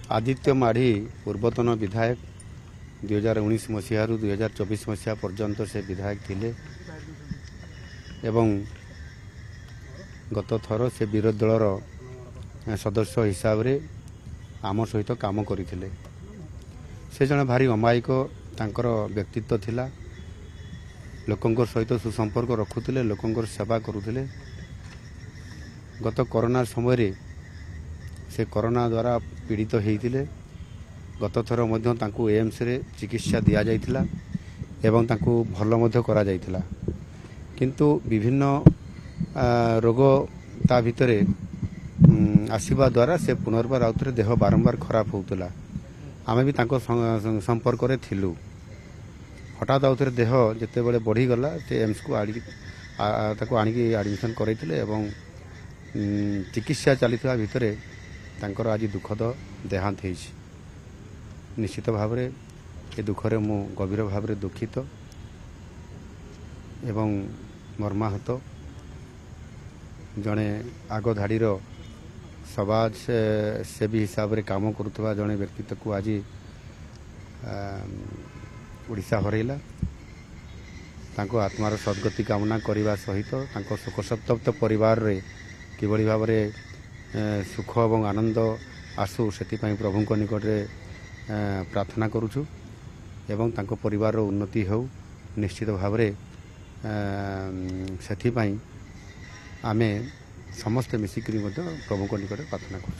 आदित्य माढ़ी पूर्वतन विधायक 2019 मसीह 2024 मसीहा पर्यंत से विधायक थिले एवं गत थर से विरोधी दलर सदस्य हिसाब रे आम सहित काम करथिले। से जने भारी अमायिक तांकर व्यक्तित्व थिला। लोकंकर सहित सुसंपर्क रखुथिले, लोकंकर सेवा करुथिले। गत कोरोना समय रे से कोरोना द्वारा पीड़ित होइथिले। गत थर मध्य तांकु एम्स रे चिकित्सा दिया जाइथिला एवं तांकु भल मध्य करा जाइथिला। किंतु विभिन्न रोग ता भितरे आसीबा द्वारा से पुनर्बार आउथरे देह बारंबार खराब होउतला। आमे भी तांको संपर्क रे थिलु। हठात आउथरे देह जते बेले बढ़ी गला से एम्स को ताको आनिकी एडमिशन करैथिले एवं चिकित्सा चलिथिबा भितरे तांकर आज दुखद देहांत होइछि। निश्चित भाव रे ए दुखरे मु गभीर भाव रे दुखित एवं मर्माहत। जड़े आग धाड़ीर समाज सेवी हिसाब रे काम करुवा जड़े व्यक्तित्व को आज ओडिशा हरैला। तांको आत्मार सद्गति कामना करने सहित तांको शोकसंतप्त परिवार रे किभली भाव रे सुख और आनंद आसु से प्रभु निकट रे प्रार्थना करुछु एवं तांको परिवार रो उन्नति हो। निश्चित भाव रे सेथि पई आमे समस्त मिसिकरी प्रभु निकट प्रार्थना करुछु।